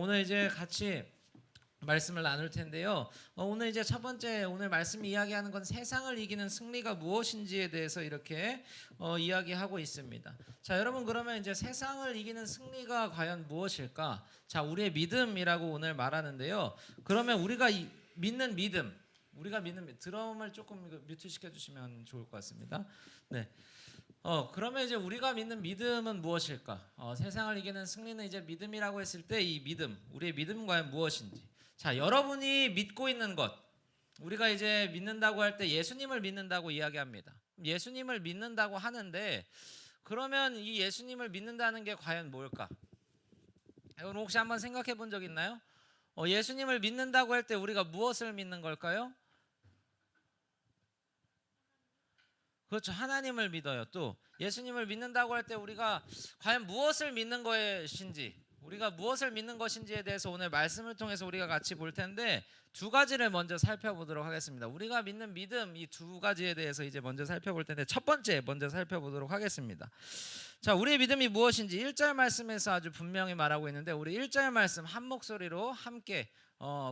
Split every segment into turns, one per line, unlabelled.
오늘 이제 같이 말씀을 나눌 텐데요. 오늘 이제 첫 번째 오늘 말씀 이야기하는 건 세상을 이기는 승리가 무엇인지에 대해서 이렇게 이야기하고 있습니다. 자, 여러분 그러면 이제 세상을 이기는 승리가 과연 무엇일까? 자, 우리의 믿음이라고 오늘 말하는데요. 그러면 우리가 믿는 믿음, 드럼을 조금 뮤트 시켜주시면 좋을 것 같습니다. 네. 그러면 이제 우리가 믿는 믿음은 무엇일까? 세상을 이기는 승리는 이제 믿음이라고 했을 때 이 믿음, 우리의 믿음은 과연 무엇인지. 자, 여러분이 믿고 있는 것, 우리가 이제 믿는다고 할 때 예수님을 믿는다고 이야기합니다. 예수님을 믿는다고 하는데 그러면 이 예수님을 믿는다는 게 과연 뭘까? 여러분 혹시 한번 생각해 본 적 있나요? 예수님을 믿는다고 할 때 우리가 무엇을 믿는 걸까요? 그렇죠. 하나님을 믿어요. 또 예수님을 믿는다고 할 때 우리가 과연 무엇을 믿는 것인지, 우리가 무엇을 믿는 것인지에 대해서 오늘 말씀을 통해서 우리가 같이 볼 텐데 두 가지를 먼저 살펴보도록 하겠습니다. 우리가 믿는 믿음 이 두 가지에 대해서 이제 먼저 살펴볼 텐데 첫 번째 먼저 살펴보도록 하겠습니다. 자, 우리의 믿음이 무엇인지 1절 말씀에서 아주 분명히 말하고 있는데 우리 1절 말씀 한 목소리로 함께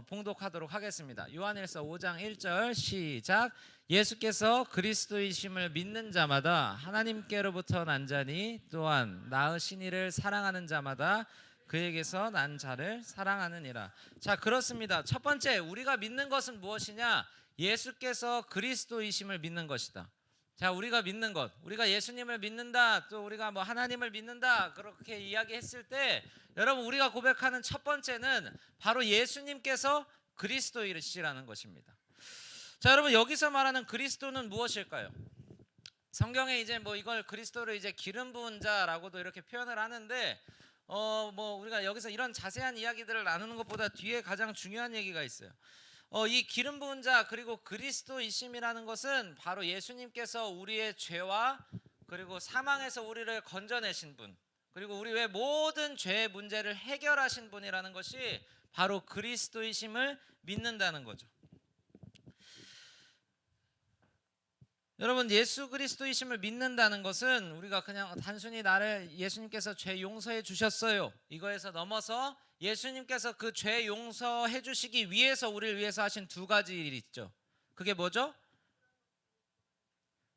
봉독하도록 하겠습니다. 요한일서 5장 1절 시작. 예수께서 그리스도이심을 믿는 자마다 하나님께로부터 난 자니 또한 낳으신 이를 사랑하는 자마다 그에게서 난 자를 사랑하느니라. 자, 그렇습니다. 첫 번째 우리가 믿는 것은 무엇이냐? 예수께서 그리스도이심을 믿는 것이다. 자, 우리가 믿는 것, 우리가 예수님을 믿는다, 또 우리가 뭐 하나님을 믿는다 그렇게 이야기했을 때 여러분 우리가 고백하는 첫 번째는 바로 예수님께서 그리스도이시라는 것입니다. 자, 여러분 여기서 말하는 그리스도는 무엇일까요? 성경에 이제 뭐 이걸 그리스도를 이제 기름 부은 자라고도 이렇게 표현을 하는데 뭐 우리가 여기서 이런 자세한 이야기들을 나누는 것보다 뒤에 가장 중요한 얘기가 있어요. 이 기름 부은 자 그리고 그리스도이심이라는 것은 바로 예수님께서 우리의 죄와 그리고 사망에서 우리를 건져내신 분, 그리고 우리 외 모든 죄의 문제를 해결하신 분이라는 것이 바로 그리스도이심을 믿는다는 거죠. 여러분 예수 그리스도이심을 믿는다는 것은 우리가 그냥 단순히 나를 예수님께서 죄 용서해 주셨어요 이거에서 넘어서 예수님께서 그 죄 용서해 주시기 위해서 우리를 위해서 하신 두 가지 일 있죠. 그게 뭐죠?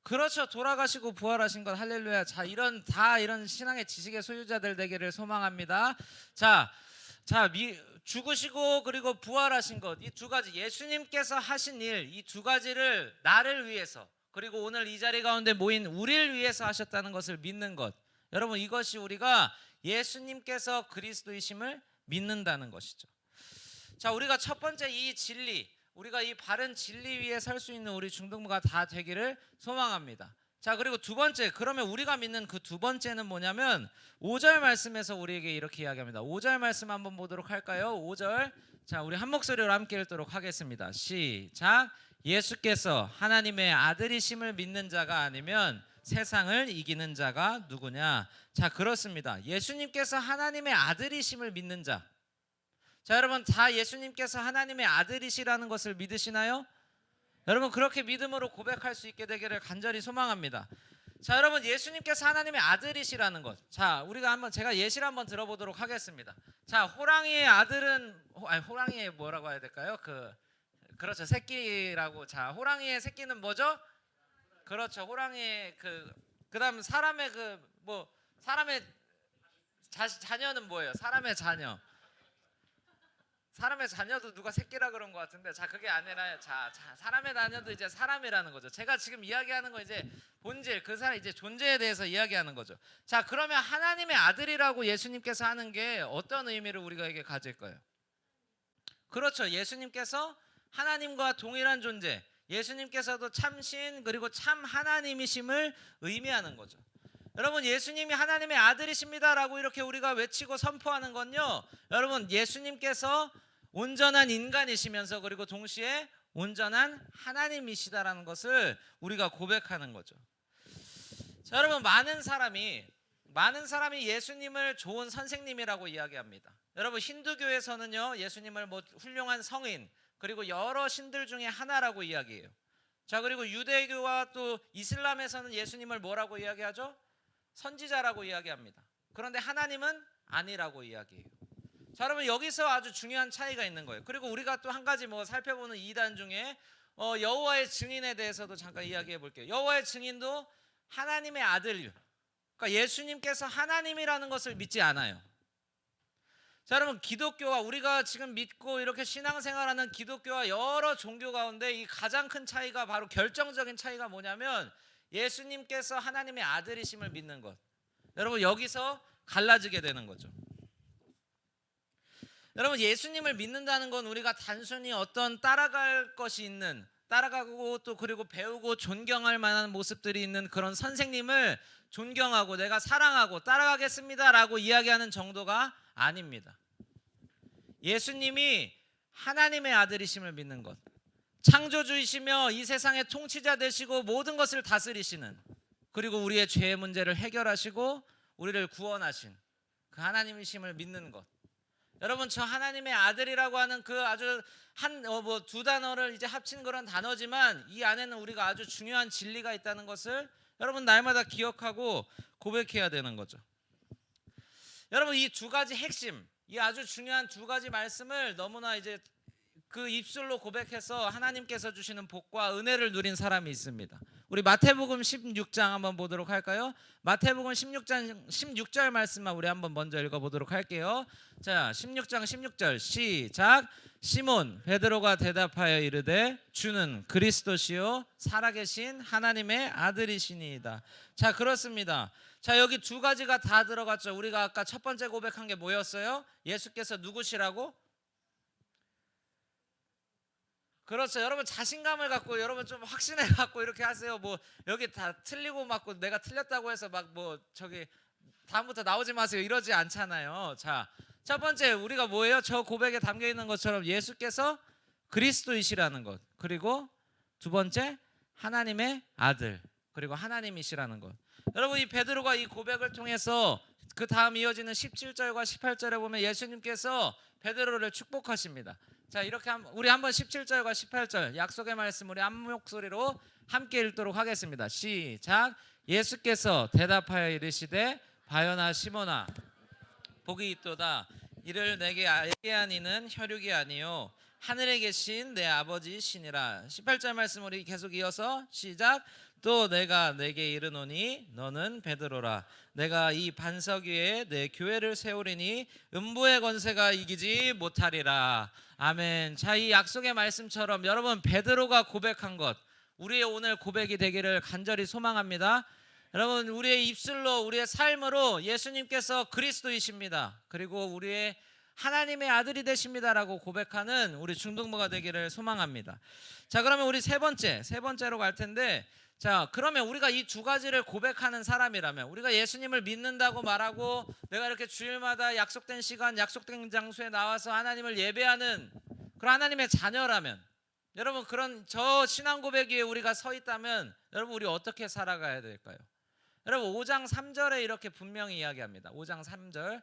그렇죠. 돌아가시고 부활하신 것. 할렐루야. 자, 이런 신앙의 지식의 소유자들 되기를 소망합니다. 자, 죽으시고 그리고 부활하신 것. 이 두 가지 예수님께서 하신 일, 이 두 가지를 나를 위해서 그리고 오늘 이 자리 가운데 모인 우리를 위해서 하셨다는 것을 믿는 것. 여러분 이것이 우리가 예수님께서 그리스도이심을 믿는다는 것이죠. 자, 우리가 첫 번째 이 진리, 우리가 이 바른 진리 위에 설 수 있는 우리 중등부가 다 되기를 소망합니다. 자, 그리고 두 번째, 그러면 우리가 믿는 그 두 번째는 뭐냐면 5절 말씀에서 우리에게 이렇게 이야기합니다. 5절 말씀 한번 보도록 할까요? 5절. 자, 우리 한 목소리로 함께 읽도록 하겠습니다. 시작. 예수께서 하나님의 아들이심을 믿는 자가 아니면 세상을 이기는 자가 누구냐? 자, 그렇습니다. 예수님께서 하나님의 아들이심을 믿는 자. 자, 여러분 다 예수님께서 하나님의 아들이시라는 것을 믿으시나요? 여러분 그렇게 믿음으로 고백할 수 있게 되기를 간절히 소망합니다. 자, 여러분 예수님께서 하나님의 아들이시라는 것. 자, 우리가 한번 제가 예시를 한번 들어보도록 하겠습니다. 자, 호랑이의 아들은 호랑이의 뭐라고 해야 될까요? 그렇죠. 새끼라고. 자, 호랑이의 새끼는 뭐죠? 그렇죠. 호랑이의 그다음 사람의 사람의 자녀는 뭐예요? 사람의 자녀. 사람의 자녀도 누가 새끼라 그런 것 같은데 자, 그게 아니라 자 사람의 자녀도 이제 사람이라는 거죠. 제가 지금 이야기하는 거 이제 본질 그 사람 이제 존재에 대해서 이야기하는 거죠. 자, 그러면 하나님의 아들이라고 예수님께서 하는 게 어떤 의미를 우리에게 가질까요? 그렇죠. 예수님께서 하나님과 동일한 존재, 예수님께서도 참신 그리고 참 하나님이심을 의미하는 거죠. 여러분 예수님이 하나님의 아들이십니다라고 이렇게 우리가 외치고 선포하는 건요, 여러분 예수님께서 온전한 인간이시면서 그리고 동시에 온전한 하나님이시다라는 것을 우리가 고백하는 거죠. 자, 여러분 많은 사람이 예수님을 좋은 선생님이라고 이야기합니다. 여러분 힌두교에서는요 예수님을 뭐 훌륭한 성인 그리고 여러 신들 중에 하나라고 이야기해요. 자, 그리고 유대교와 또 이슬람에서는 예수님을 뭐라고 이야기하죠? 선지자라고 이야기합니다. 그런데 하나님은 아니라고 이야기해요. 자, 여러분 여기서 아주 중요한 차이가 있는 거예요. 그리고 우리가 또 한 가지 뭐 살펴보는 이단 중에 여호와의 증인에 대해서도 잠깐 이야기해 볼게요. 여호와의 증인도 하나님의 아들, 그러니까 예수님께서 하나님이라는 것을 믿지 않아요. 자, 여러분 기독교와 우리가 지금 믿고 이렇게 신앙생활하는 기독교와 여러 종교 가운데 이 가장 큰 차이가 바로 결정적인 차이가 뭐냐면 예수님께서 하나님의 아들이심을 믿는 것. 여러분 여기서 갈라지게 되는 거죠. 여러분 예수님을 믿는다는 건 우리가 단순히 어떤 따라갈 것이 있는, 따라가고 또 그리고 배우고 존경할 만한 모습들이 있는 그런 선생님을 존경하고 내가 사랑하고 따라가겠습니다라고 이야기하는 정도가 아닙니다. 예수님이 하나님의 아들이심을 믿는 것, 창조주이시며 이 세상의 통치자 되시고 모든 것을 다스리시는, 그리고 우리의 죄의 문제를 해결하시고 우리를 구원하신 그 하나님이심을 믿는 것. 여러분 저 하나님의 아들이라고 하는 그 아주 두 단어를 이제 합친 그런 단어지만 이 안에는 우리가 아주 중요한 진리가 있다는 것을 여러분 날마다 기억하고 고백해야 되는 거죠. 여러분 이 두 가지 핵심, 이 아주 중요한 두 가지 말씀을 너무나 이제 그 입술로 고백해서 하나님께서 주시는 복과 은혜를 누린 사람이 있습니다. 우리 마태복음 16장 한번 보도록 할까요? 마태복음 16장 16절 말씀만 우리 한번 먼저 읽어보도록 할게요. 자, 16장 16절 시작. 시몬 베드로가 대답하여 이르되 주는 그리스도시요 살아계신 하나님의 아들이시니이다. 자, 그렇습니다. 자, 여기 두 가지가 다 들어갔죠. 우리가 아까 첫 번째 고백한 게 뭐였어요? 예수께서 누구시라고? 그렇죠. 여러분 자신감을 갖고 여러분 좀 확신해 갖고 이렇게 하세요. 뭐 여기 다 틀리고 맞고 내가 틀렸다고 해서 막 뭐 저기 다음부터 나오지 마세요 이러지 않잖아요. 자, 첫 번째 우리가 뭐예요? 저 고백에 담겨 있는 것처럼 예수께서 그리스도이시라는 것, 그리고 두 번째 하나님의 아들, 그리고 하나님이시라는 것. 여러분 이 베드로가 이 고백을 통해서 그 다음 이어지는 17절과 18절에 보면 예수님께서 베드로를 축복하십니다. 자, 이렇게 우리 한번 17절과 18절 약속의 말씀 우리 한 목소리로 함께 읽도록 하겠습니다. 시작. 예수께서 대답하여 이르시되 바요나 시몬아 복이 있도다. 이를 내게 알게 한 이는 혈육이 아니요 하늘에 계신 내 아버지시니라. 18절 말씀 우리 계속 이어서 시작. 또 내가 내게 이르노니 너는 베드로라. 내가 이 반석 위에 내 교회를 세우리니 음부의 권세가 이기지 못하리라. 아멘. 자, 이 약속의 말씀처럼 여러분 베드로가 고백한 것 우리의 오늘 고백이 되기를 간절히 소망합니다. 여러분 우리의 입술로 우리의 삶으로 예수님께서 그리스도이십니다. 그리고 우리의 하나님의 아들이 되십니다라고 고백하는 우리 중동부가 되기를 소망합니다. 자, 그러면 우리 세 번째로 갈 텐데, 자, 그러면 우리가 이 두 가지를 고백하는 사람이라면, 우리가 예수님을 믿는다고 말하고 내가 이렇게 주일마다 약속된 시간 약속된 장소에 나와서 하나님을 예배하는 그런 하나님의 자녀라면, 여러분 그런 저 신앙 고백 위에 우리가 서 있다면 여러분 우리 어떻게 살아가야 될까요? 여러분 5장 3절에 이렇게 분명히 이야기합니다. 5장 3절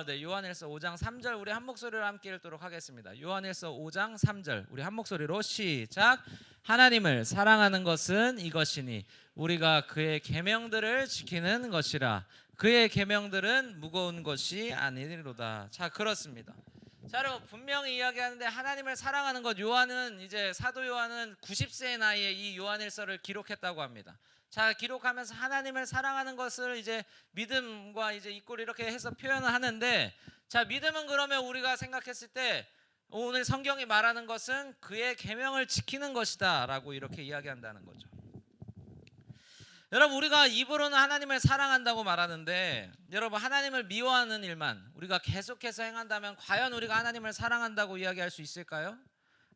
네, 요한일서 5장 3절 우리 한 목소리로 함께 읽도록 하겠습니다. 요한일서 5장 3절 우리 한 목소리로 시작. 하나님을 사랑하는 것은 이것이니 우리가 그의 계명들을 지키는 것이라. 그의 계명들은 무거운 것이 아니로다. 자, 그렇습니다. 자, 여러분 분명히 이야기하는데 하나님을 사랑하는 것, 요한은 이제 사도 요한은 90세의 나이에 이 요한일서를 기록했다고 합니다. 자, 기록하면서 하나님을 사랑하는 것을 이제 믿음과 이제 이꼴 이렇게 해서 표현을 하는데, 자, 믿음은 그러면 우리가 생각했을 때 오늘 성경이 말하는 것은 그의 계명을 지키는 것이다라고 이렇게 이야기한다는 거죠. 여러분 우리가 입으로는 하나님을 사랑한다고 말하는데, 여러분 하나님을 미워하는 일만 우리가 계속해서 행한다면 과연 우리가 하나님을 사랑한다고 이야기할 수 있을까요?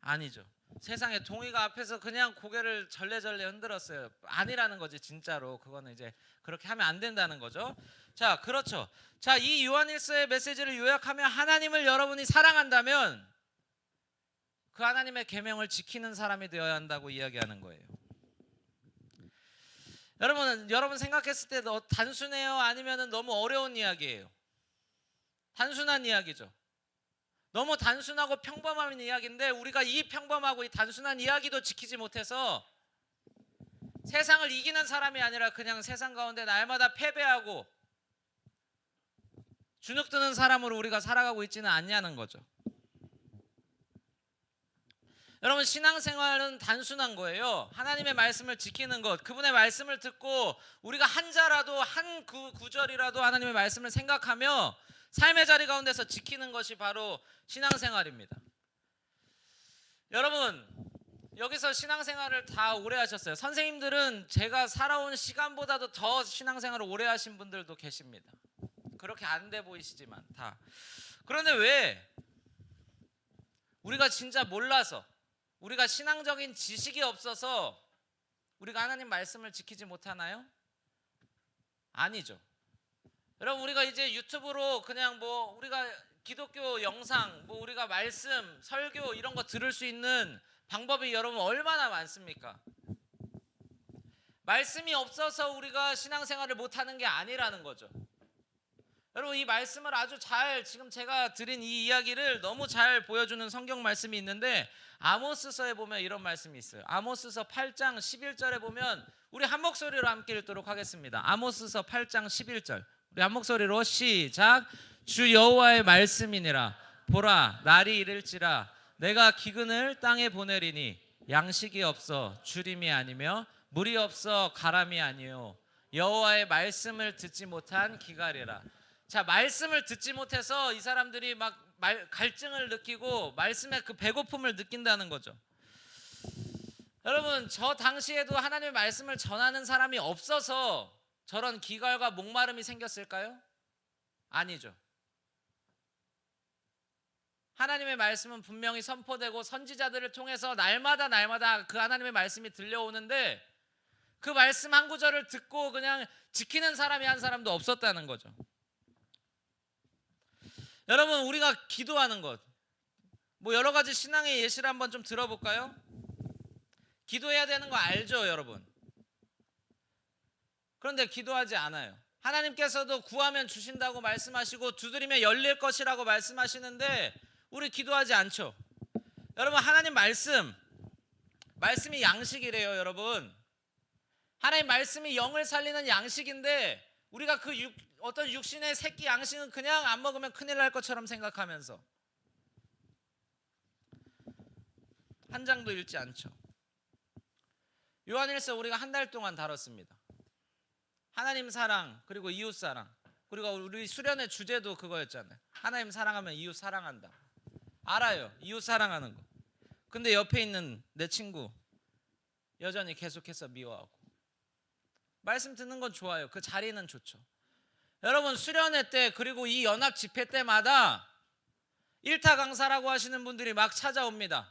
아니죠. 세상에 동의가 앞에서 그냥 고개를 절레절레 흔들었어요. 아니라는 거지 진짜로. 그거는 이제 그렇게 하면 안 된다는 거죠. 자, 그렇죠. 자, 이 요한일서의 메시지를 요약하면 하나님을 여러분이 사랑한다면 그 하나님의 계명을 지키는 사람이 되어야 한다고 이야기하는 거예요. 여러분 생각했을 때 단순해요? 아니면 너무 어려운 이야기예요? 단순한 이야기죠. 너무 단순하고 평범한 이야기인데 우리가 이 평범하고 이 단순한 이야기도 지키지 못해서 세상을 이기는 사람이 아니라 그냥 세상 가운데 날마다 패배하고 주눅 드는 사람으로 우리가 살아가고 있지는 않냐는 거죠. 여러분, 신앙생활은 단순한 거예요. 하나님의 말씀을 지키는 것, 그분의 말씀을 듣고 우리가 한 자라도 한 구절이라도 하나님의 말씀을 생각하며 삶의 자리 가운데서 지키는 것이 바로 신앙생활입니다. 여러분, 여기서 신앙생활을 다 오래 하셨어요. 선생님들은 제가 살아온 시간보다도 더 신앙생활을 오래 하신 분들도 계십니다. 그렇게 안 돼 보이시지만 다. 그런데 왜 우리가 진짜 몰라서, 우리가 신앙적인 지식이 없어서 우리가 하나님 말씀을 지키지 못하나요? 아니죠. 여러분, 우리가 이제 유튜브로 그냥 뭐 우리가 기독교 영상, 뭐 우리가 말씀, 설교 이런 거 들을 수 있는 방법이 여러분 얼마나 많습니까? 말씀이 없어서 우리가 신앙생활을 못하는 게 아니라는 거죠. 여러분, 이 말씀을 아주 잘, 지금 제가 드린 이 이야기를 너무 잘 보여주는 성경 말씀이 있는데, 아모스서에 보면 이런 말씀이 있어요. 아모스서 8장 11절에 보면, 우리 한 목소리로 함께 읽도록 하겠습니다. 아모스서 8장 11절, 우리 한 목소리로 시작. 주 여호와의 말씀이니라. 보라, 날이 이를지라 내가 기근을 땅에 보내리니 양식이 없어 주림이 아니며 물이 없어 가람이 아니요 여호와의 말씀을 듣지 못한 기갈이라. 자, 말씀을 듣지 못해서 이 사람들이 막 갈증을 느끼고 말씀의 그 배고픔을 느낀다는 거죠. 여러분, 저 당시에도 하나님의 말씀을 전하는 사람이 없어서 저런 기갈과 목마름이 생겼을까요? 아니죠. 하나님의 말씀은 분명히 선포되고 선지자들을 통해서 날마다 그 하나님의 말씀이 들려오는데, 그 말씀 한 구절을 듣고 그냥 지키는 사람이 한 사람도 없었다는 거죠. 여러분, 우리가 기도하는 것, 뭐 여러 가지 신앙의 예시를 한번 좀 들어볼까요? 기도해야 되는 거 알죠, 여러분? 그런데 기도하지 않아요. 하나님께서도 구하면 주신다고 말씀하시고 두드리면 열릴 것이라고 말씀하시는데 우리 기도하지 않죠. 여러분, 하나님 말씀이 양식이래요, 여러분. 하나님 말씀이 영을 살리는 양식인데, 우리가 그 어떤 육신의 새끼 양식은 그냥 안 먹으면 큰일 날 것처럼 생각하면서 한 장도 읽지 않죠. 요한일서 우리가 한 달 동안 다뤘습니다. 하나님 사랑, 그리고 이웃 사랑, 그리고 우리 수련의 주제도 그거였잖아요. 하나님 사랑하면 이웃 사랑한다. 알아요, 이웃 사랑하는 거. 근데 옆에 있는 내 친구 여전히 계속해서 미워하고. 말씀 듣는 건 좋아요. 그 자리는 좋죠. 여러분, 수련회 때, 그리고 이 연합 집회 때마다 일타 강사라고 하시는 분들이 막 찾아옵니다.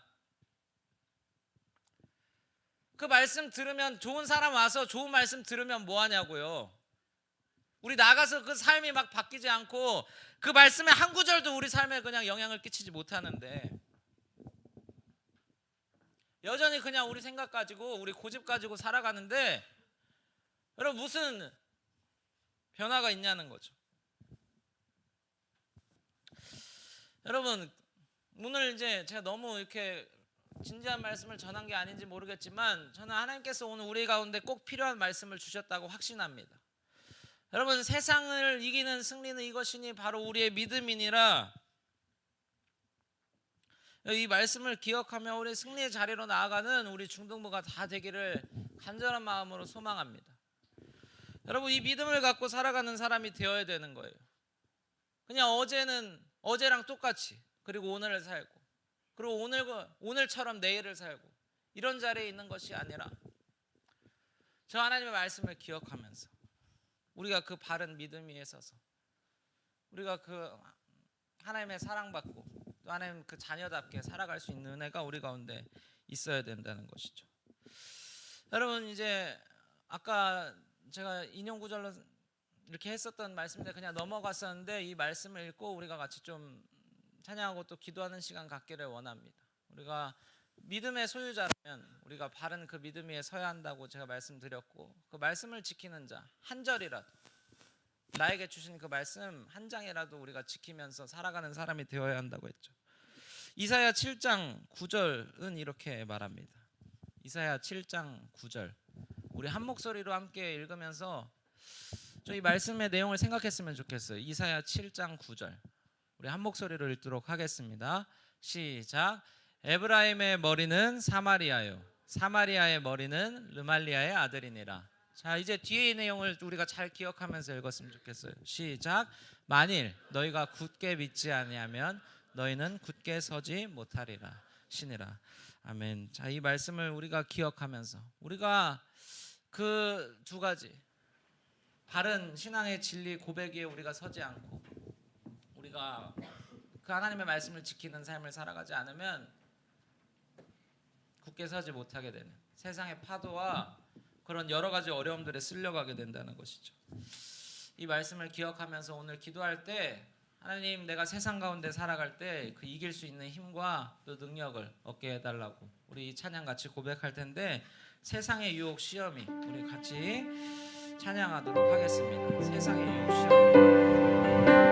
그 말씀 들으면, 좋은 사람 와서 좋은 말씀 들으면 뭐 하냐고요. 우리 나가서 그 삶이 막 바뀌지 않고 그 말씀의 한 구절도 우리 삶에 그냥 영향을 끼치지 못하는데, 여전히 그냥 우리 생각 가지고, 우리 고집 가지고 살아가는데, 여러분, 무슨 변화가 있냐는 거죠. 여러분, 오늘 이제 제가 너무 이렇게 진지한 말씀을 전한 게 아닌지 모르겠지만, 저는 하나님께서 오늘 우리 가운데 꼭 필요한 말씀을 주셨다고 확신합니다. 여러분, 세상을 이기는 승리는 이것이니 바로 우리의 믿음이니라. 이 말씀을 기억하며 우리 승리의 자리로 나아가는 우리 중등부가 다 되기를 간절한 마음으로 소망합니다. 여러분, 이 믿음을 갖고 살아가는 사람이 되어야 되는 거예요. 그냥 어제랑 똑같이, 그리고 오늘을 살고, 그리고 오늘처럼 내일을 살고, 이런 자리에 있는 것이 아니라 저 하나님의 말씀을 기억하면서 우리가 그 바른 믿음 위에 서서 우리가 그 하나님의 사랑받고 또 하나님 그 자녀답게 살아갈 수 있는 은혜가 우리 가운데 있어야 된다는 것이죠. 여러분, 이제 아까 제가 인용 구절로 이렇게 했었던 말씀인데 그냥 넘어갔었는데, 이 말씀을 읽고 우리가 같이 좀 찬양하고 또 기도하는 시간 갖기를 원합니다. 우리가 믿음의 소유자라면 우리가 바른 그 믿음 위에 서야 한다고 제가 말씀드렸고, 그 말씀을 지키는 자, 한 절이라도, 나에게 주신 그 말씀 한 장이라도 우리가 지키면서 살아가는 사람이 되어야 한다고 했죠. 이사야 7장 9절은 이렇게 말합니다. 이사야 7장 9절, 우리 한 목소리로 함께 읽으면서 이 말씀의 내용을 생각했으면 좋겠어요. 이사야 7장 9절. 우리 한 목소리로 읽도록 하겠습니다. 시작. 에브라임의 머리는 사마리아요, 사마리아의 머리는 르말리아의 아들이니라. 자, 이제 뒤의 내용을 우리가 잘 기억하면서 읽었으면 좋겠어요. 시작. 만일 너희가 굳게 믿지 아니하면 너희는 굳게 서지 못하리라. 시니라. 아멘. 자, 이 말씀을 우리가 기억하면서 우리가 그 두 가지 바른 신앙의 진리 고백 위에 우리가 서지 않고 우리가 그 하나님의 말씀을 지키는 삶을 살아가지 않으면 굳게 서지 못하게 되는 세상의 파도와 그런 여러 가지 어려움들에 쓸려가게 된다는 것이죠. 이 말씀을 기억하면서 오늘 기도할 때 하나님, 내가 세상 가운데 살아갈 때 그 이길 수 있는 힘과 또 능력을 얻게 해달라고 우리 찬양 같이 고백할 텐데, 세상의 유혹 시험이, 우리 같이 찬양하도록 하겠습니다. 세상의 유혹 시험이.